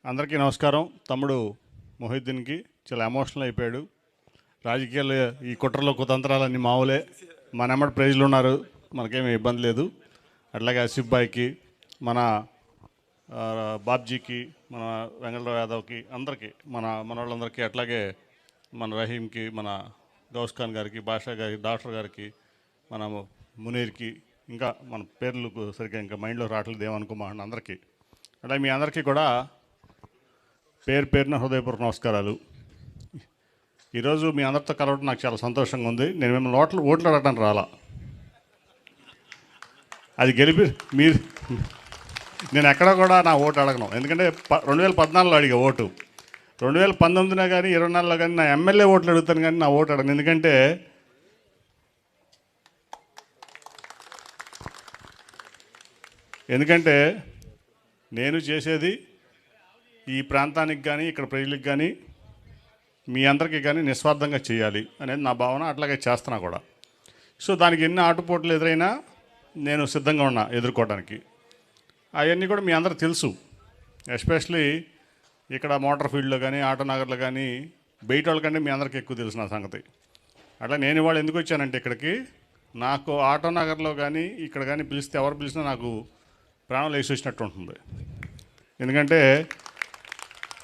అందరికీ నమస్కారం. తమ్ముడు మొహిద్దీన్కి చాలా ఎమోషనల్ అయిపోయాడు. రాజకీయాలు ఈ కుట్రలో కుతంత్రాలన్నీ మామూలే. మనెమ్మటి ప్రైజ్లు ఉన్నారు, మనకేమీ ఇబ్బంది లేదు. అట్లాగే ఆసిఫ్ బాయ్కి, మన బాబ్జీకి, మన వెంకటరావు యాదవ్కి, అందరికీ మన వాళ్ళందరికీ, అట్లాగే మన రహీంకి, మన గౌస్ ఖాన్ గారికి, బాషా గారికి, డాక్టర్ గారికి, మన మునీర్కి, ఇంకా మన పేర్లు సరిగ్గా ఇంకా మైండ్లో రావట్లేదు ఏమనుకోమండి అందరికీ. అలాగే మీ అందరికీ కూడా పేరున హృదయపూర్వక నమస్కారాలు. ఈరోజు మీ అందరితో కలవడం నాకు చాలా సంతోషంగా ఉంది. నేను మిమ్మల్ని ఓట్లు అడగడానికి రాలా, అది గెలిపి మీరు నేను ఎక్కడ కూడా నా ఓటు అడగను. ఎందుకంటే 2014లో అడిగా ఓటు, 2019లో కానీ 24లో కానీ నా ఎమ్మెల్యే ఓట్లు అడుగుతాను, కానీ నా ఓటు అడగను. ఎందుకంటే నేను చేసేది ఈ ప్రాంతానికి కానీ ఇక్కడ ప్రజలకు కానీ మీ అందరికీ కానీ నిస్వార్థంగా చేయాలి అనేది నా భావన. అట్లాగే చేస్తున్నా కూడా. సో దానికి ఎన్ని ఆటుపోట్లు ఎదురైనా నేను సిద్ధంగా ఉన్నా ఎదుర్కోవడానికి. అవన్నీ కూడా మీ అందరూ తెలుసు. ఎస్పెషలీ ఇక్కడ మోటార్ ఫీల్డ్లో కానీ ఆటోనగర్లో కానీ బయట వాళ్ళకంటే మీ అందరికీ ఎక్కువ తెలుసు నా సంగతి. అట్లా నేను ఇవాళ ఎందుకు వచ్చానంటే ఇక్కడికి, నాకు ఆటోనగర్లో కానీ ఇక్కడ కానీ పిలిస్తే ఎవరు పిలిచినా నాకు ప్రాణం లేచి వచ్చినట్టు ఉంటుంది. ఎందుకంటే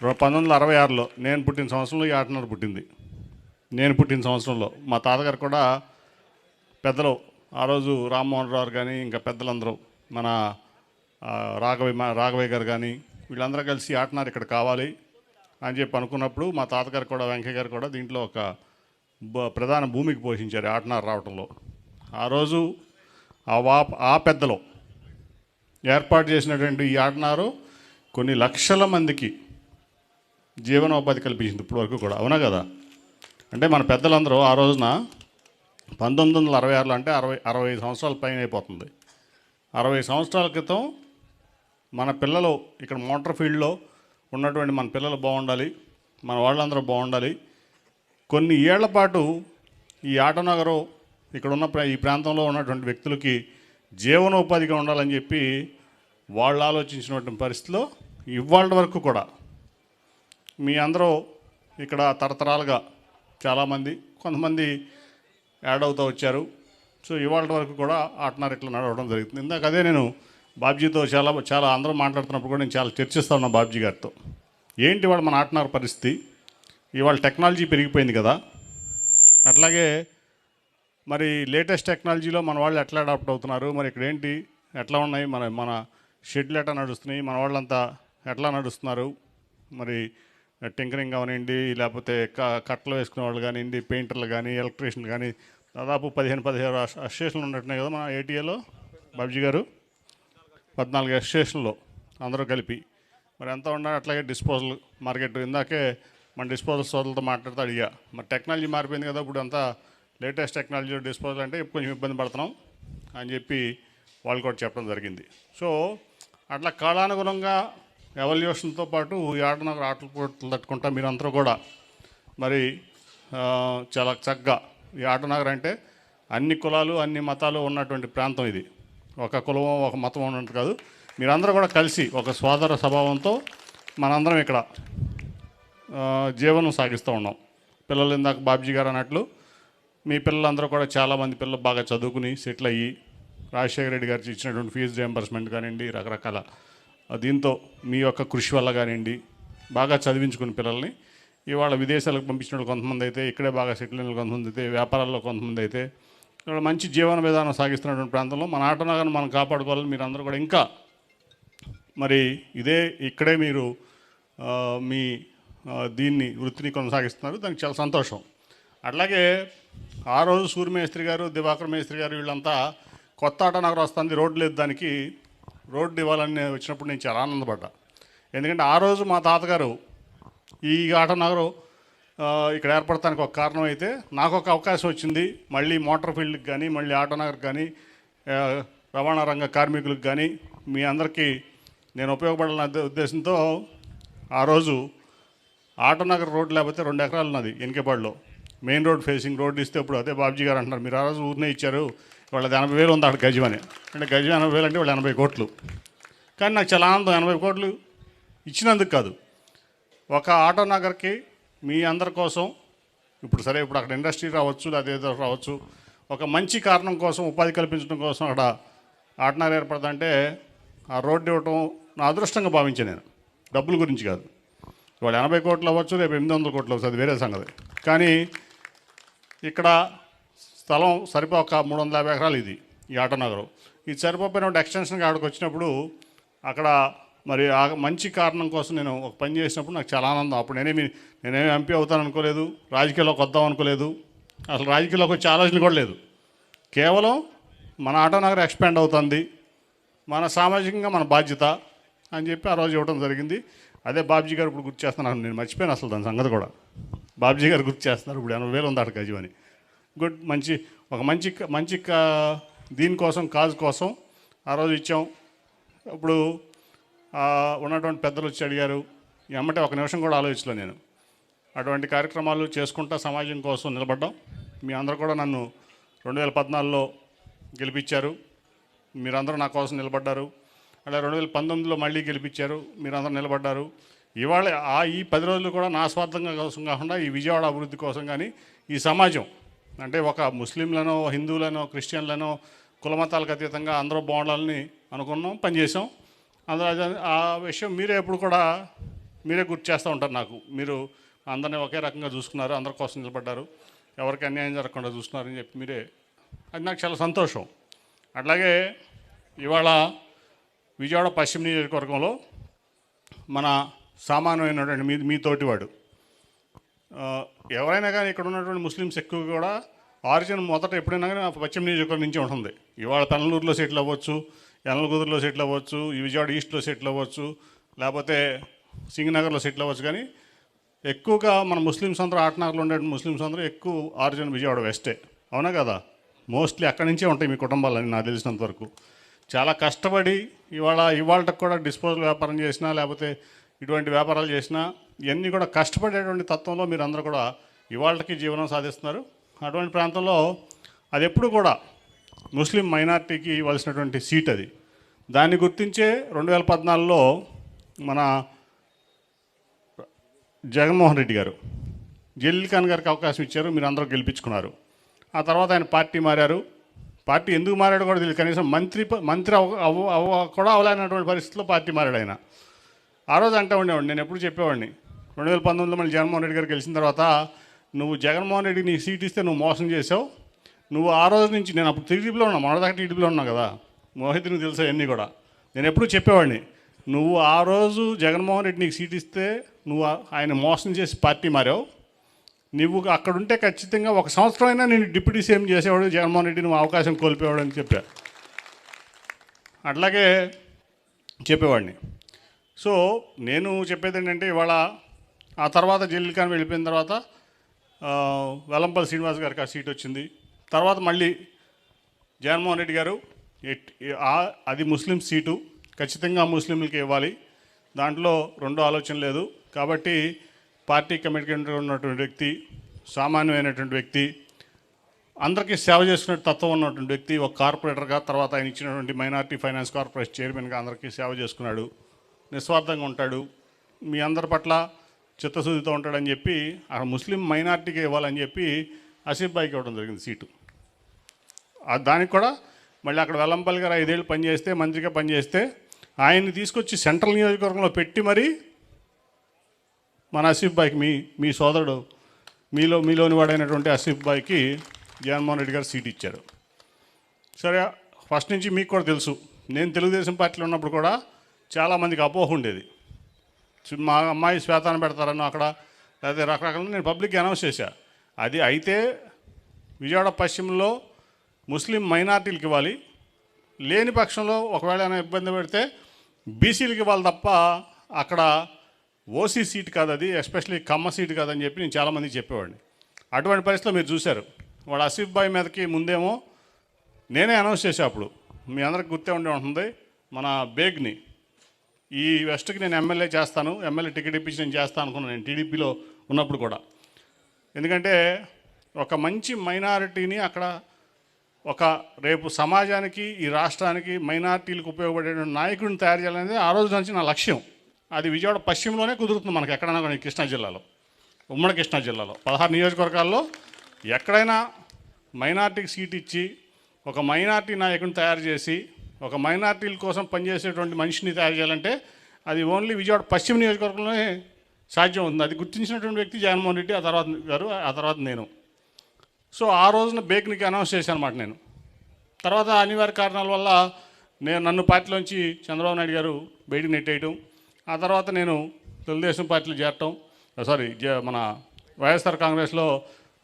1966లో నేను పుట్టిన సంవత్సరంలో ఈ ఆటనగర్ పుట్టింది. నేను పుట్టిన సంవత్సరంలో మా తాతగారు కూడా పెద్దలు ఆ రోజు రామ్మోహన్ రావు కానీ ఇంకా పెద్దలందరూ మన రాఘవయ్య గారు కానీ వీళ్ళందరూ కలిసి ఆటనారు ఇక్కడ కావాలి అని చెప్పి అనుకున్నప్పుడు మా తాతగారు కూడా వెంకయ్య గారు కూడా దీంట్లో ఒక ప్రధాన భూమికి పోషించారు ఆటనారు రావటంలో. ఆ రోజు ఆ పెద్దలో ఏర్పాటు చేసినటువంటి ఈ ఆటనారు కొన్ని లక్షల మందికి జీవనోపాధి కల్పించింది ఇప్పటివరకు కూడా. అవునా కదా? అంటే మన పెద్దలందరూ ఆ రోజున 1966లో అంటే 65 సంవత్సరాల పైన అయిపోతుంది. 60 సంవత్సరాల క్రితం మన పిల్లలు ఇక్కడ మోటార్ ఫీల్డ్లో ఉన్నటువంటి మన పిల్లలు బాగుండాలి, మన వాళ్ళందరూ బాగుండాలి. కొన్ని ఏళ్ల పాటు ఈ ఆటోనగరు ఇక్కడ ఉన్న ఈ ప్రాంతంలో ఉన్నటువంటి వ్యక్తులకి జీవనోపాధిగా ఉండాలని చెప్పి వాళ్ళు ఆలోచించినటువంటి పరిస్థితిలో ఇవాళ వరకు కూడా మీ అందరూ ఇక్కడ తరతరాలుగా చాలామంది కొంతమంది యాడ్ అవుతూ వచ్చారు. సో ఇవాళ వరకు కూడా ఆటనారు ఇట్లా నడవడం జరుగుతుంది. ఇందాక అదే నేను బాబ్జీతో చాలా అందరూ మాట్లాడుతున్నప్పుడు కూడా నేను చాలా చర్చిస్తూ ఉన్నా బాబ్జీ గారితో. ఏంటి ఇవాళ మన ఆటనారు పరిస్థితి? ఇవాళ టెక్నాలజీ పెరిగిపోయింది కదా, అట్లాగే మరి లేటెస్ట్ టెక్నాలజీలో మన వాళ్ళు ఎట్లా అడాప్ట్ అవుతున్నారు, మరి ఇక్కడ ఏంటి ఎట్లా ఉన్నాయి, మన షెడ్లు ఎట్లా నడుస్తున్నాయి, మన వాళ్ళంతా ఎట్లా నడుస్తున్నారు, మరి టింకరింగ్ కానివ్వండి, లేకపోతే కట్టలు వేసుకునే వాళ్ళు కానివ్వండి, పెయింటర్లు కానీ ఎలక్ట్రీషియన్లు కానీ దాదాపు 15-17 అసోసియేషన్లు ఉన్నట్టున్నాయి కదా మన ఏటీఏలో బాబ్జీ గారు. 14 అసోసియేషన్లో అందరూ కలిపి మరి ఎంత ఉన్నారు. అట్లాగే డిస్పోజల్ మార్కెట్, ఇందాకే మన డిస్పోజల్ సోదరులతో మాట్లాడుతూ అడిగా, మరి టెక్నాలజీ మారిపోయింది కదా, ఇప్పుడు అంతా లేటెస్ట్ టెక్నాలజీ డిస్పోజల్ అంటే కొంచెం ఇబ్బంది పడుతున్నాం అని చెప్పి వాళ్ళు కూడా చెప్పడం జరిగింది. సో అట్లా కాలానుగుణంగా ఎవల్యూషన్తో పాటు ఈ ఆటనగర్ ఆటలు పోట్లు తట్టుకుంటా మీరందరూ కూడా మరి చాలా చక్కగా ఈ ఆటనగర్ అంటే అన్ని కులాలు అన్ని మతాలు ఉన్నటువంటి ప్రాంతం ఇది. ఒక కులం ఒక మతం ఉన్నట్టు కాదు, మీరందరూ కూడా కలిసి ఒక సోదర స్వభావంతో మనందరం ఇక్కడ జీవనం సాగిస్తూ ఉన్నాం. పిల్లలు ఇందాక బాబ్జీ గారు అన్నట్లు మీ పిల్లలందరూ కూడా చాలామంది పిల్లలు బాగా చదువుకుని సెటిల్ అయ్యి రాజశేఖర రెడ్డి గారికి ఇచ్చినటువంటి ఫీజు రియంబర్స్మెంట్ కానివ్వండి, రకరకాల దీంతో మీ యొక్క కృషి వల్ల కానివ్వండి బాగా చదివించుకుని పిల్లల్ని ఇవాళ విదేశాలకు పంపించిన కొంతమంది అయితే, ఇక్కడే బాగా సెటిల్ అయిన కొంతమంది అయితే, వ్యాపారాల్లో కొంతమంది అయితే ఇక్కడ మంచి జీవన విధానం సాగిస్తున్నటువంటి ప్రాంతంలో మన ఆటనగర్ను మనం కాపాడుకోవాలని మీరు అందరూ కూడా ఇంకా మరి ఇక్కడే మీరు మీ దీన్ని వృత్తిని కొనసాగిస్తున్నారు. దానికి చాలా సంతోషం. అట్లాగే ఆ రోజు సూర్యమేస్త్రి గారు, దివాకర్ మేస్త్రి గారు వీళ్ళంతా కొత్త ఆటనగర్ వస్తుంది, రోడ్డు లేదు, దానికి రోడ్డు ఇవ్వాలని వచ్చినప్పుడు నేను చాలా ఆనందపడ్డా. ఎందుకంటే ఆ రోజు మా తాతగారు ఈ ఆటనగరు ఇక్కడ ఏర్పడటానికి ఒక కారణం అయితే, నాకు ఒక అవకాశం వచ్చింది. మళ్ళీ మోటార్ ఫీల్డ్కి కానీ మళ్ళీ ఆటోనగర్ కానీ రవాణా రంగ కార్మికులకు కానీ మీ అందరికీ నేను ఉపయోగపడాలనే ఉద్దేశంతో ఆ రోజు ఆటోనగర్ రోడ్డు లేకపోతే 2 ఎకరాలు ఉన్నది ఎన్కేపాడులో మెయిన్ రోడ్ ఫేసింగ్ రోడ్డు ఇస్తే, ఇప్పుడు అదే బాబ్జీ గారు అంటున్నారు మీరు ఆ రోజు ఊరినే ఇచ్చారు, వాళ్ళది 80,000 ఉంది అక్కడ గజం అని. అంటే గజం 80,000 అంటే వాళ్ళు 80 కోట్లు. కానీ నాకు చాలా ఆనందం, 80 కోట్లు ఇచ్చినందుకు కాదు, ఒక ఆటో నగర్కి మీ అందరి కోసం ఇప్పుడు సరే ఇప్పుడు అక్కడ ఇండస్ట్రీ రావచ్చు అదేదో రావచ్చు, ఒక మంచి కారణం కోసం ఉపాధి కల్పించడం కోసం అక్కడ ఆటనగర్ ఏర్పడదంటే ఆ రోడ్డు ఇవ్వటం నా అదృష్టంగా భావించాను నేను, డబ్బుల గురించి కాదు. ఇవాళ 80 కోట్లు అవ్వచ్చు, రేపు 800 కోట్లు అవ్వచ్చు, అది వేరే సంగతి. కానీ ఇక్కడ స్థలం సరిపోక 350 ఎకరాలు ఇది ఈ ఆటోనగరం. ఇది సరిపోయినప్పుడు ఎక్స్టెన్షన్కి అక్కడికి వచ్చినప్పుడు అక్కడ మరి ఆ మంచి కారణం కోసం నేను ఒక పని చేసినప్పుడు నాకు చాలా ఆనందం. అప్పుడు నేనేమి ఎంపీ అవుతాను అనుకోలేదు, రాజకీయాల్లోకి వద్దాం అనుకోలేదు, అసలు రాజకీయాల్లోకి వచ్చే ఆలోచన కూడా లేదు. కేవలం మన ఆటోనగర్ ఎక్స్పాండ్ అవుతుంది, మన సామాజికంగా మన బాధ్యత అని చెప్పి ఆ రోజు ఇవ్వడం జరిగింది. అదే బాబ్జీ గారు ఇప్పుడు గుర్తు చేస్తున్నారు, నేను మర్చిపోయాను అసలు దాని సంగతి కూడా. బాబ్జీ గారు గుర్తు చేస్తున్నారు, ఇప్పుడు 80,000 ఉంది అక్కడ గజం అని. గుడ్, మంచి దీనికోసం కాజ్ కోసం ఆ రోజు ఇచ్చాం. ఇప్పుడు ఉన్నటువంటి పెద్దలు వచ్చి అడిగారు, ఎమ్మటే ఒక నిమిషం కూడా ఆలోచించలే నేను. అటువంటి కార్యక్రమాలు చేసుకుంటా సమాజం కోసం నిలబడ్డాం. మీ అందరూ కూడా నన్ను 2014లో గెలిపించారు, మీరందరూ నా కోసం నిలబడ్డారు. అలా 2019లో మళ్ళీ గెలిపించారు, మీరందరూ నిలబడ్డారు. ఇవాళ ఈ 10 రోజులు కూడా నా స్వార్థంగా కోసం కాకుండా ఈ విజయవాడ అభివృద్ధి కోసం కానీ ఈ సమాజం అంటే ఒక ముస్లింలనో హిందువులనో క్రిస్టియన్లనో కులమతాలకు అతీతంగా అందరూ బాగుండాలని అనుకున్నాం, పనిచేసాం. అందులో ఆ విషయం మీరే ఎప్పుడు కూడా మీరే గుర్తు చేస్తూ ఉంటారు నాకు. మీరు అందరినీ ఒకే రకంగా చూసుకున్నారు, అందరి కోసం నిలబడ్డారు, ఎవరికి అన్యాయం జరగకుండా చూసుకున్నారని చెప్పి మీరే, అది నాకు చాలా సంతోషం. అట్లాగే ఇవాళ విజయవాడ పశ్చిమ నియోజకవర్గంలో మన సామాన్యమైనటువంటి మీ తోటివాడు ఎవరైనా కానీ ఇక్కడ ఉన్నటువంటి ముస్లిమ్స్ ఎక్కువ కూడా ఆరిజిన్ మొదట ఎప్పుడైనా కానీ పశ్చిమ నియోజకవర్గం నుంచి ఉంటుంది. ఇవాళ పెనలూరులో సెటిల్ అవ్వచ్చు, యనమలకుదురులో సెటిల్ అవ్వచ్చు, ఈ విజయవాడ ఈస్ట్లో సెటిల్ అవ్వచ్చు, లేకపోతే సింగనగర్లో సెటిల్ అవ్వచ్చు. కానీ ఎక్కువగా మన ముస్లిమ్స్ అందరూ ఆటనగర్లో ఉండే ముస్లిమ్స్ అందరూ ఎక్కువ ఆరిజిన్ విజయవాడ వెస్టే, అవునా కదా? మోస్ట్లీ అక్కడి నుంచే ఉంటాయి మీ కుటుంబాలని నాకు తెలిసినంత వరకు. చాలా కష్టపడి ఇవాళకి కూడా డిస్పోజల్ వ్యాపారం చేసినా లేకపోతే ఇటువంటి వ్యాపారాలు చేసినా ఇవన్నీ కూడా కష్టపడేటువంటి తత్వంలో మీరు అందరూ కూడా ఇవాళకి జీవనం సాధిస్తున్నారు. అటువంటి ప్రాంతంలో అది ఎప్పుడు కూడా ముస్లిం మైనార్టీకి ఇవ్వాల్సినటువంటి సీట్ అది. దాన్ని గుర్తించే 2014లో మన జగన్మోహన్ రెడ్డి గారు జలీల్ ఖాన్ గారికి అవకాశం ఇచ్చారు, మీరు అందరూ గెలిపించుకున్నారు. ఆ తర్వాత ఆయన పార్టీ మారారు. పార్టీ ఎందుకు మారాడో కూడా తెలియదు, కనీసం మంత్రి కూడా అవలేనటువంటి పరిస్థితిలో పార్టీ మారాడు ఆయన. ఆ రోజు అంటూ ఉండేవాడిని, నేను ఎప్పుడు చెప్పేవాడిని, 2019లో మళ్ళీ జగన్మోహన్ రెడ్డి గారు గెలిచిన తర్వాత నువ్వు జగన్మోహన్ రెడ్డి నీకు సీట్ ఇస్తే నువ్వు మోసం చేసావు, నువ్వు ఆ రోజు నుంచి, నేను అప్పుడు టీడీపీలో ఉన్నా, మొదటిదాకా టీడీపీలో ఉన్నా కదా, మోహిత్ని తెలుసా అన్నీ కూడా, నేను ఎప్పుడు చెప్పేవాడిని, నువ్వు ఆ రోజు జగన్మోహన్ రెడ్డి నీకు సీట్ ఇస్తే నువ్వు ఆయన మోసం చేసి పార్టీ మారావు, నువ్వు అక్కడుంటే ఖచ్చితంగా 1 సంవత్సరం అయినా నేను డిప్యూటీ సీఎం చేసేవాడు జగన్మోహన్ రెడ్డి, నువ్వు అవకాశం కోల్పోయాడు అని చెప్పా. అట్లాగే చెప్పేవాడిని. సో నేను చెప్పేది ఏంటంటే ఇవాళ ఆ తర్వాత జలీల్ ఖాన్ వెళ్ళిపోయిన తర్వాత వెల్లంపల్లి శ్రీనివాస్ గారికి ఆ సీట్ వచ్చింది. తర్వాత మళ్ళీ జగన్మోహన్ రెడ్డి గారు అది ముస్లిం సీటు, ఖచ్చితంగా ముస్లింలకి ఇవ్వాలి, దాంట్లో రెండో ఆలోచన లేదు. కాబట్టి పార్టీ కమిట్మెంట్ ఉన్నటువంటి వ్యక్తి, సామాన్యమైనటువంటి వ్యక్తి, అందరికీ సేవ చేసుకునే తత్వం ఉన్నటువంటి వ్యక్తి, ఒక కార్పొరేటర్గా, తర్వాత ఆయన ఇచ్చినటువంటి మైనార్టీ ఫైనాన్స్ కార్పొరేషన్ చైర్మన్గా అందరికీ సేవ చేసుకున్నాడు, నిస్వార్థంగా ఉంటాడు, మీ అందరి పట్ల చిత్తశుద్ధితో ఉంటాడని చెప్పి ఆ ముస్లిం మైనార్టీకి ఇవ్వాలని చెప్పి ఆసిఫ్ భాయ్కి ఇవ్వడం జరిగింది సీటు. దానికి కూడా మళ్ళీ అక్కడ వెల్లంపల్లి గారు 5 ఏళ్ళు పనిచేస్తే, మంత్రిగా పనిచేస్తే ఆయన్ని తీసుకొచ్చి సెంట్రల్ నియోజకవర్గంలో పెట్టి మరీ మన ఆసిఫ్ భాయ్కి మీ సోదరుడు మీలోని వాడైనటువంటి ఆసిఫ్ భాయ్కి జగన్మోహన్ రెడ్డి గారు సీట్ ఇచ్చారు. సరే, ఫస్ట్ నుంచి మీకు కూడా తెలుసు, నేను తెలుగుదేశం పార్టీలో ఉన్నప్పుడు కూడా చాలామందికి అపోహ ఉండేది, మా అమ్మాయి శ్వేతాన్ని పెడతారని అక్కడ, లేదా రకరకాల నేను పబ్లిక్గా అనౌన్స్ చేశా. అది అయితే విజయవాడ పశ్చిమలో ముస్లిం మైనార్టీలకు ఇవ్వాలి, లేని పక్షంలో ఒకవేళ ఏమైనా ఇబ్బంది పెడితే బీసీలకు ఇవ్వాలి తప్ప అక్కడ ఓసీ సీట్ కాదు అది, ఎస్పెషల్లీ కమ్మ సీట్ కాదని చెప్పి నేను చాలామందికి చెప్పేవాడిని. అటువంటి పరిస్థితిలో మీరు చూశారు, వాడు ఆసిఫ్ భాయ్ మీదకి ముందేమో నేనే అనౌన్స్ చేశా. అప్పుడు మీ అందరికి గుర్తే ఉండే ఉంటుంది, మన బేగ్ని ఈ వెస్ట్కి నేను ఎమ్మెల్యే చేస్తాను, ఎమ్మెల్యే టికెట్ ఇప్పించి నేను చేస్తాను అనుకున్నాను నేను టీడీపీలో ఉన్నప్పుడు కూడా. ఎందుకంటే ఒక మంచి మైనారిటీని అక్కడ ఒక రేపు సమాజానికి ఈ రాష్ట్రానికి మైనారిటీలకు ఉపయోగపడే నాయకుడిని తయారు చేయాలనేది ఆ రోజు నుంచి నా లక్ష్యం. అది విజయవాడ పశ్చిమలోనే కుదురుతుంది మనకి ఎక్కడైనా కానీ కృష్ణా జిల్లాలో, ఉమ్మడి కృష్ణా జిల్లాలో 16 నియోజకవర్గాల్లో ఎక్కడైనా మైనార్టీకి సీట్ ఇచ్చి ఒక మైనార్టీ నాయకుడిని తయారు చేసి ఒక మైనార్టీల కోసం పనిచేసేటువంటి మనిషిని తయారు చేయాలంటే అది ఓన్లీ విజయవాడ పశ్చిమ నియోజకవర్గంలోనే సాధ్యం అవుతుంది. అది గుర్తించినటువంటి వ్యక్తి జగన్మోహన్ రెడ్డి, ఆ తర్వాత నేను. సో ఆ రోజున బేక్నికి అనౌన్స్ చేశాను అన్నమాట నేను. తర్వాత అనివార్య కారణాల వల్ల నన్ను పార్టీలోంచి చంద్రబాబు నాయుడు గారు బయటికి నెట్టేయటం, ఆ తర్వాత నేను తెలుగుదేశం పార్టీలో చేరటం, మన వైఎస్ఆర్ కాంగ్రెస్లో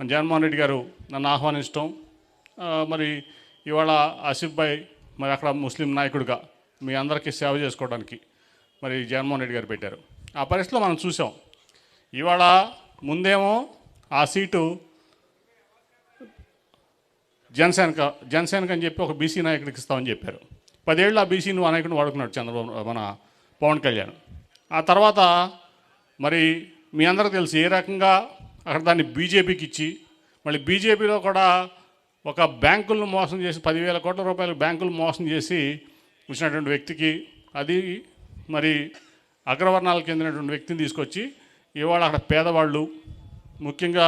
జగన్మోహన్ రెడ్డి గారు నన్ను ఆహ్వానించడం, మరి ఇవాళ ఆసిఫ్ భాయ్ మరి అక్కడ ముస్లిం నాయకుడిగా మీ అందరికీ సేవ చేసుకోవడానికి మరి జగన్మోహన్ రెడ్డి గారు పెట్టారు. ఆ పరిస్థితిలో మనం చూసాం. ఇవాళ ముందేమో ఆ సీటు జనసేనకు అని చెప్పి ఒక బీసీ నాయకుడికి ఇస్తామని చెప్పారు. 10 ఏళ్ళు ఆ బీసీ నాయకుడిని వాడుకున్నాడు మన పవన్ కళ్యాణ్. ఆ తర్వాత మరి మీ అందరికీ తెలుసు ఏ రకంగా అక్కడ దాన్ని బీజేపీకి ఇచ్చి, మళ్ళీ బీజేపీలో కూడా ఒక బ్యాంకులను మోసం చేసి 10,000 కోట్ల రూపాయలు బ్యాంకులు మోసం చేసి వచ్చినటువంటి వ్యక్తికి, అది మరి అగ్రవర్ణాలకు చెందినటువంటి వ్యక్తిని తీసుకొచ్చి ఇవాళ అక్కడ పేదవాళ్ళు, ముఖ్యంగా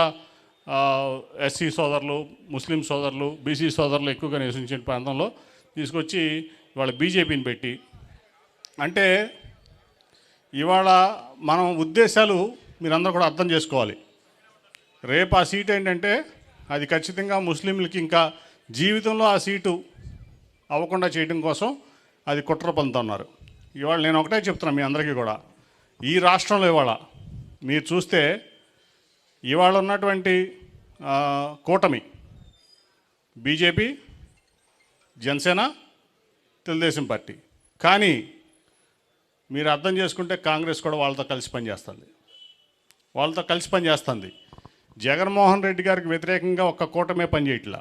ఎస్సీ సోదరులు, ముస్లిం సోదరులు, బీసీ సోదరులు ఎక్కువగా నివసించిన ప్రాంతంలో తీసుకొచ్చి ఇవాళ బీజేపీని పెట్టి, అంటే ఇవాళ మనం ఉద్దేశాలు మీరందరూ కూడా అర్థం చేసుకోవాలి. రేపు ఆ సీట్ ఏంటంటే అది ఖచ్చితంగా ముస్లింలకి ఇంకా జీవితంలో ఆ సీటు అవ్వకుండా చేయడం కోసం అది కుట్ర పన్నుతున్నారు. ఇవాళ నేను ఒకటే చెప్తున్నాను మీ అందరికీ కూడా, ఈ రాష్ట్రంలో ఇవాళ మీరు చూస్తే ఇవాళ ఉన్నటువంటి కూటమి బీజేపీ, జనసేన, తెలుగుదేశం పార్టీ, కానీ మీరు అర్థం చేసుకుంటే కాంగ్రెస్ కూడా వాళ్ళతో కలిసి పనిచేస్తుంది. జగన్మోహన్ రెడ్డి గారికి వ్యతిరేకంగా ఒక్క కూటమే పనిచేయట్లా,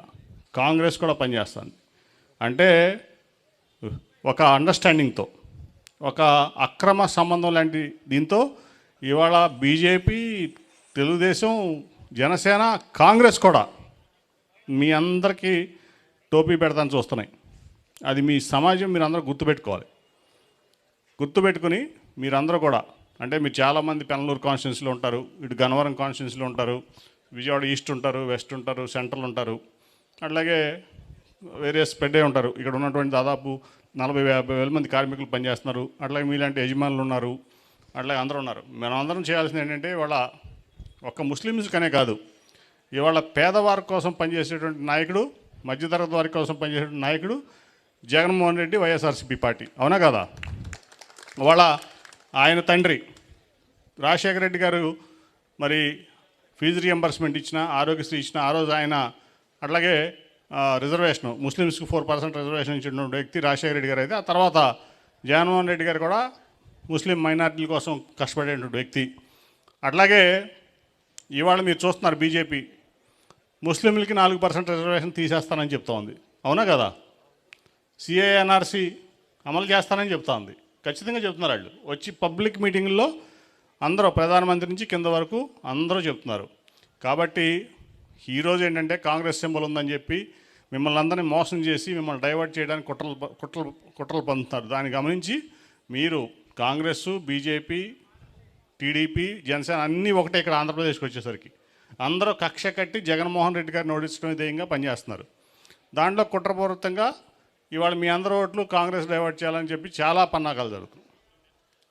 కాంగ్రెస్ కూడా పనిచేస్తుంది. అంటే ఒక అండర్స్టాండింగ్తో, ఒక అక్రమ సంబంధం లాంటి దీంతో ఇవాళ బీజేపీ, తెలుగుదేశం, జనసేన, కాంగ్రెస్ కూడా మీ అందరికీ టోపీ పెడతాను చూస్తున్నాయి. అది మీ సమాజం మీరు అందరూ గుర్తుపెట్టుకుని మీరందరూ కూడా, అంటే మీరు చాలామంది పెనలూరు కాన్స్టిట్యున్సీలో ఉంటారు, ఇటు గన్నవరం కాన్స్టిట్యున్సీలో ఉంటారు, విజయవాడ ఈస్ట్ ఉంటారు, వెస్ట్ ఉంటారు, సెంట్రల్ ఉంటారు, అట్లాగే వేరియస్ స్ప్రెడ్ అయి ఉంటారు. ఇక్కడ ఉన్నటువంటి దాదాపు 40-50 వేల మంది కార్మికులు పనిచేస్తున్నారు, అట్లాగే మీలాంటి యజమానులు ఉన్నారు, అట్లాగే అందరూ ఉన్నారు. మనం అందరం చేయాల్సింది ఏంటంటే ఇవాళ ఒక్క ముస్లిమ్స్కనే కాదు, ఇవాళ పేదవారి కోసం పనిచేసేటువంటి నాయకుడు, మధ్యతరగతి వారి కోసం పనిచేసేటువంటి నాయకుడు జగన్మోహన్ రెడ్డి, వైఎస్ఆర్సీపీ పార్టీ, అవునా కదా? ఇవాళ ఆయన తండ్రి రాజశేఖర రెడ్డి గారు మరి ఫీజు రియంబర్స్మెంట్ ఇచ్చిన, ఆరోగ్యశ్రీ ఇచ్చిన, ఆ రోజు ఆయన అట్లాగే రిజర్వేషన్ ముస్లిమ్స్కి 4% రిజర్వేషన్ ఇచ్చినటువంటి వ్యక్తి రాజశేఖర రెడ్డి గారు అయితే, ఆ తర్వాత జగన్మోహన్ రెడ్డి గారు కూడా ముస్లిం మైనార్టీల కోసం కష్టపడేటువంటి వ్యక్తి. అట్లాగే ఇవాళ మీరు చూస్తున్నారు బీజేపీ ముస్లింలకి 4% రిజర్వేషన్ తీసేస్తానని చెప్తా ఉంది, అవునా కదా? సిఏఎన్ఆర్సీ అమలు చేస్తానని చెప్తా ఉంది, ఖచ్చితంగా చెప్తున్నారు. వాళ్ళు వచ్చి పబ్లిక్ మీటింగుల్లో అందరూ ప్రధానమంత్రి నుంచి కింద వరకు అందరూ చెప్తున్నారు. కాబట్టి ఈరోజు ఏంటంటే కాంగ్రెస్ సింబల్ ఉందని చెప్పి మిమ్మల్ని అందరినీ మోసం చేసి మిమ్మల్ని డైవర్ట్ చేయడానికి కుట్రలు పొందుతున్నారు. దాన్ని గమనించి మీరు కాంగ్రెస్, బీజేపీ, టీడీపీ, జనసేన అన్నీ ఒకటే ఇక్కడ ఆంధ్రప్రదేశ్కి వచ్చేసరికి అందరూ కక్ష కట్టి జగన్మోహన్ రెడ్డి గారిని ఓడించడం ధ్యేయంగా పనిచేస్తున్నారు. దాంట్లో కుట్రపూరితంగా ఇవాళ మీ అందరూ ఓట్లు కాంగ్రెస్ డైవర్ట్ చేయాలని చెప్పి చాలా పన్నాగాలు జరుగుతుంది.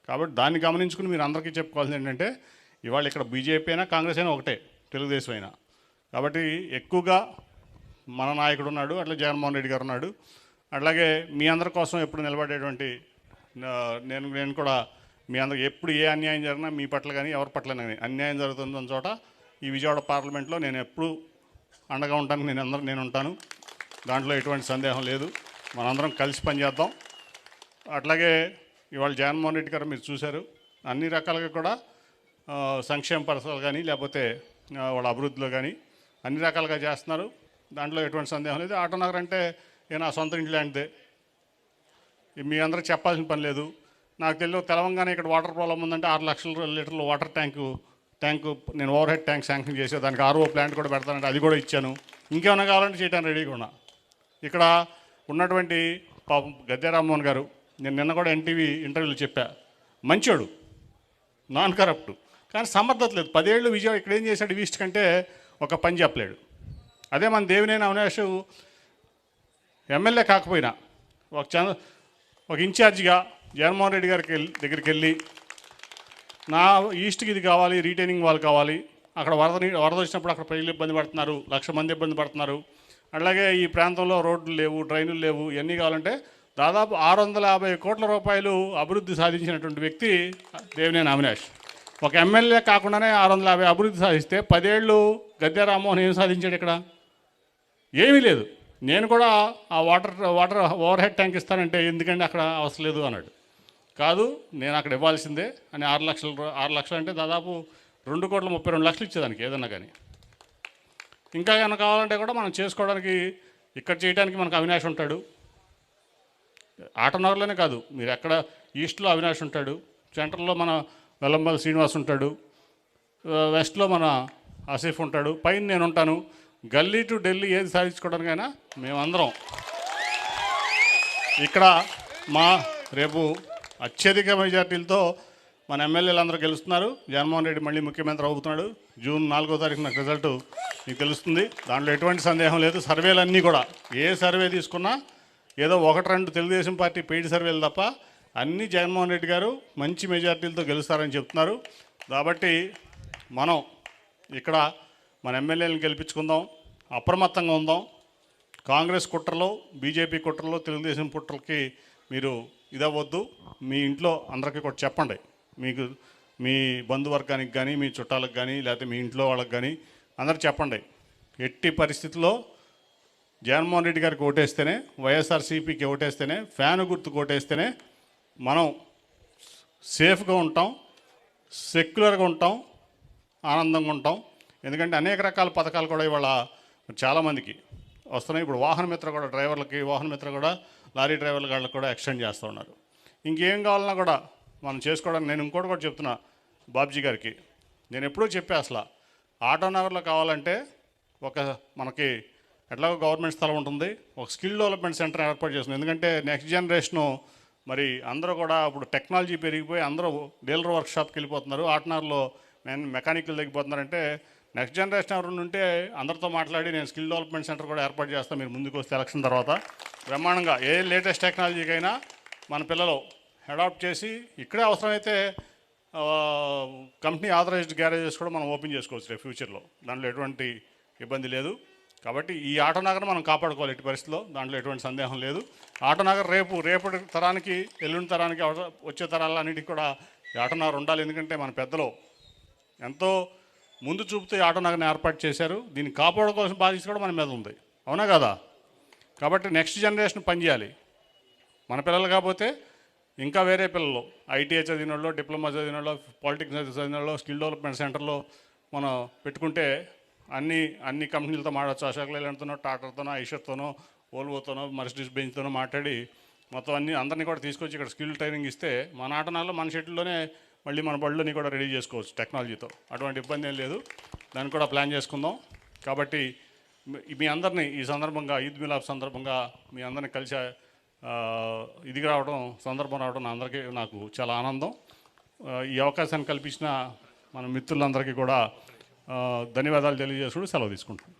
కాబట్టి దాన్ని గమనించుకుని మీరు అందరికీ చెప్పుకోవాల్సింది ఏంటంటే ఇవాళ ఇక్కడ బీజేపీ అయినా కాంగ్రెస్ అయినా ఒకటే, తెలుగుదేశం అయినా. కాబట్టి ఎక్కువగా మన నాయకుడు ఉన్నాడు, అట్లా జగన్మోహన్ రెడ్డి గారు ఉన్నాడు, అట్లాగే మీ అందరి కోసం ఎప్పుడు నిలబడేటువంటి నేను కూడా మీ అందరికి ఎప్పుడు ఏ అన్యాయం జరిగినా మీ పట్ల కానీ ఎవరి పట్ల కానీ అన్యాయం జరుగుతుందని చోట ఈ విజయవాడ పార్లమెంట్లో నేను ఎప్పుడు అండగా ఉంటాను, నేను ఉంటాను. దాంట్లో ఎటువంటి సందేహం లేదు. మనందరం కలిసి పనిచేద్దాం. అట్లాగే ఇవాళ జగన్మోహన్ రెడ్డి గారు మీరు చూశారు, అన్ని రకాలుగా కూడా సంక్షేమ పథకాలు కానీ లేకపోతే వాళ్ళ అభివృద్ధిలో కానీ అన్ని రకాలుగా చేస్తున్నారు. దాంట్లో ఎటువంటి సందేహం లేదు. ఆటో నగర్ అంటే నా సొంత ఇంటి లాంటిదే, మీ అందరికి చెప్పాల్సిన పని లేదు. నాకు తెలియదు తెలంగాణ ఇక్కడ వాటర్ ప్రాబ్లం ఉందంటే 6 లక్షల లీటర్ల వాటర్ ట్యాంకు నేను ఓవర్ హెడ్ ట్యాంక్ శాంక్షన్ చేసే దానికి RO ప్లాంట్ కూడా పెడతానంటే అది కూడా ఇచ్చాను. ఇంకేమైనా కావాలంటే చేయడానికి రెడీగా ఉన్నా. ఇక్కడ ఉన్నటువంటి పాపం గద్దె రామ్మోహన్ గారు, నేను నిన్న కూడా NTV ఇంటర్వ్యూలో చెప్పా, మంచోడు, నాన్ కరప్ట్. కానీ సమర్థత లేదు. 10 ఏళ్ళు విజయవాడ ఇక్కడ ఏం చేశాడు ఈస్ట్ కంటే ఒక పని చెప్పలేడు. అదే మన దేవినేని అవినాష్ ఎమ్మెల్యే కాకపోయినా ఒక ఇన్ఛార్జిగా జగన్మోహన్ రెడ్డి గారికి దగ్గరికి వెళ్ళి నా ఈస్ట్కి ఇది కావాలి, రీటైనింగ్ వాళ్ళు కావాలి, అక్కడ వరద వచ్చినప్పుడు అక్కడ ప్రజలు ఇబ్బంది పడుతున్నారు, 1,00,000 మంది ఇబ్బంది పడుతున్నారు, అలాగే ఈ ప్రాంతంలో రోడ్లు లేవు, ట్రైన్లు లేవు, ఇవన్నీ కావాలంటే దాదాపు 650 కోట్ల రూపాయలు అభివృద్ధి సాధించినటువంటి వ్యక్తి దేవినేని అవినాష్. ఒక ఎమ్మెల్యే కాకుండానే 650 అభివృద్ధి సాధిస్తే 10 ఏళ్ళు గద్దె రామ్మోహన్ ఏం సాధించాడు ఇక్కడ? ఏమీ లేదు. నేను కూడా ఆ వాటర్ ఓవర్ హెడ్ ట్యాంక్ ఇస్తానంటే ఎందుకంటే అక్కడ అవసరం లేదు అన్నాడు. కాదు నేను అక్కడ ఇవ్వాల్సిందే అని 6 లక్షలు అంటే దాదాపు 2,32,00,000 ఇచ్చేదానికి ఏదన్నా కానీ. ఇంకా కనుక కావాలంటే కూడా మనం చేసుకోవడానికి ఇక్కడ చేయడానికి మనకు అవినాష్ ఉంటాడు. ఆటనగర్లోనే కాదు, మీరు ఎక్కడ ఈస్ట్లో అవినాష్ ఉంటాడు, సెంటర్లో మన వెల్లంపల్లి శ్రీనివాస్ ఉంటాడు, వెస్ట్లో మన ఆసిఫ్ ఉంటాడు, పైన నేను ఉంటాను. గల్లీ టు ఢిల్లీ ఏది సాధించుకోవడానికైనా మేమందరం ఇక్కడ రేపు అత్యధిక మెజార్టీలతో మన ఎమ్మెల్యేలు అందరూ గెలుస్తున్నారు. జగన్మోహన్ రెడ్డి మళ్ళీ ముఖ్యమంత్రి అవుతున్నాడు. జూన్ 4వ తారీఖున రిజల్ట్ మీకు తెలుస్తుంది. దాంట్లో ఎటువంటి సందేహం లేదు. సర్వేలన్నీ కూడా ఏ సర్వే తీసుకున్నా ఏదో 1-2 తెలుగుదేశం పార్టీ పెయిడ్ సర్వేలు తప్ప అన్నీ జగన్మోహన్ రెడ్డి గారు మంచి మెజార్టీలతో గెలుస్తారని చెప్తున్నారు. కాబట్టి మనం ఇక్కడ మన ఎమ్మెల్యేలను గెలిపించుకుందాం, అప్రమత్తంగా ఉందాం. కాంగ్రెస్ కుట్రలో, బీజేపీ కుట్రలో, తెలుగుదేశం కుట్రలకి మీరు ఇదవ్వద్దు. మీ ఇంట్లో అందరికీ కూడా చెప్పండి. మీకు మీ బంధువర్గానికి కానీ, మీ చుట్టాలకు కానీ, లేకపోతే మీ ఇంట్లో వాళ్ళకి కానీ అందరూ చెప్పండి. ఎట్టి పరిస్థితుల్లో జగన్మోహన్ రెడ్డి గారికి ఓటేస్తేనే, వైఎస్ఆర్సీపీకి ఓటేస్తేనే, ఫ్యాన్ గుర్తుకు ఓటేస్తేనే మనం సేఫ్గా ఉంటాం, సెక్యులర్గా ఉంటాం, ఆనందంగా ఉంటాం. ఎందుకంటే అనేక రకాల పథకాలు కూడా ఇవాళ చాలామందికి వస్తున్నాయి. ఇప్పుడు వాహన మిత్ర కూడా డ్రైవర్లకి, వాహన మిత్ర కూడా లారీ డ్రైవర్ల వాళ్ళకి కూడా ఎక్స్టెండ్ చేస్తూ ఉన్నారు. ఇంకేం కావాలన్నా కూడా మనం చేసుకోవడానికి నేను ఇంకోటి కూడా చెప్తున్నా బాబ్జీ గారికి. నేను ఎప్పుడూ చెప్పే అసలు ఆటో నగర్లో కావాలంటే మనకి ఎట్లాగో గవర్నమెంట్ స్థలం ఉంటుంది, ఒక స్కిల్ డెవలప్మెంట్ సెంటర్ ఏర్పాటు చేస్తుంది. ఎందుకంటే నెక్స్ట్ జనరేషను మరి అందరూ కూడా ఇప్పుడు టెక్నాలజీ పెరిగిపోయి అందరూ డీలర్ వర్క్షాప్కి వెళ్ళిపోతున్నారు. ఆటనగర్లో మెకానికల్ తగ్గిపోతున్నారంటే నెక్స్ట్ జనరేషన్ ఎవరు ఉంటే అందరితో మాట్లాడి నేను స్కిల్ డెవలప్మెంట్ సెంటర్ కూడా ఏర్పాటు చేస్తాను. మీరు ముందుకు వస్తే ఎలక్షన్ తర్వాత బ్రహ్మాండంగా ఏ లేటెస్ట్ టెక్నాలజీకైనా మన పిల్లలు అడాప్ట్ చేసి ఇక్కడే అవసరమైతే కంపెనీ ఆథరైజ్డ్ గ్యారేజెస్ కూడా మనం ఓపెన్ చేసుకోవచ్చు రేపు ఫ్యూచర్లో. దాంట్లో ఎటువంటి ఇబ్బంది లేదు. కాబట్టి ఈ ఆటోనగర్ మనం కాపాడుకోవాలి ఎట్టి పరిస్థితిలో, దాంట్లో ఎటువంటి సందేహం లేదు. ఆటోనగర్ రేపటి తరానికి, ఎల్లుండి తరానికి, వచ్చే తరాలన్నిటికీ కూడా ఈ ఆటోనగర్ ఉండాలి. ఎందుకంటే మన పెద్దలు ఎంతో ముందు చూపుతూ ఆటోనగర్ని ఏర్పాటు చేశారు. దీన్ని కాపాడుకోవాల్సిన బాధ్యత కూడా మన మీద ఉంది, అవునా కదా? కాబట్టి నెక్స్ట్ జనరేషన్ పనిచేయాలి. మన పిల్లలు కాకపోతే ఇంకా వేరే పిల్లలు ఐటీఐ చదివిన వాళ్ళు, డిప్లొమా చదివిన వాళ్ళు, పాలిటెక్నిక్ చదివిన వాళ్ళు స్కిల్ డెవలప్మెంట్ సెంటర్లో మనం పెట్టుకుంటే అన్ని కంపెనీలతో మాట్లాడచ్చు. అశోక్ లేలాండ్తోనో, టాటాతోనో, ఐషర్తోనో, ఓల్వోతోనో, మర్సిడీస్ బెంజ్తోనో మాట్లాడి మొత్తం అందరినీ కూడా తీసుకొచ్చి ఇక్కడ స్కిల్ ట్రైనింగ్ ఇస్తే మన ఆటనాల్లో మన షెడ్యూల్లోనే మళ్ళీ మన బళ్ళని కూడా రెడీ చేసుకోవచ్చు టెక్నాలజీతో. అటువంటి ఇబ్బంది ఏం లేదు. దాన్ని కూడా ప్లాన్ చేసుకుందాం. కాబట్టి మీ అందరినీ ఈ సందర్భంగా ఈద్ మిలాద్ సందర్భంగా మీ అందరినీ కలిసి సందర్భం రావడం అందరికీ నాకు చాలా ఆనందం. ఈ అవకాశాన్ని కల్పించిన మన మిత్రులందరికీ కూడా ధన్యవాదాలు తెలియజేసుకుంటూ సెలవు తీసుకుంటాను.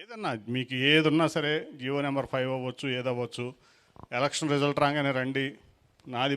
ఏదన్నా మీకు ఏది ఉన్నా సరే, జియో నెంబర్ 5 అవ్వచ్చు, ఏదవ్వచ్చు, ఎలక్షన్ రిజల్ట్ రాగానే రండి. నాది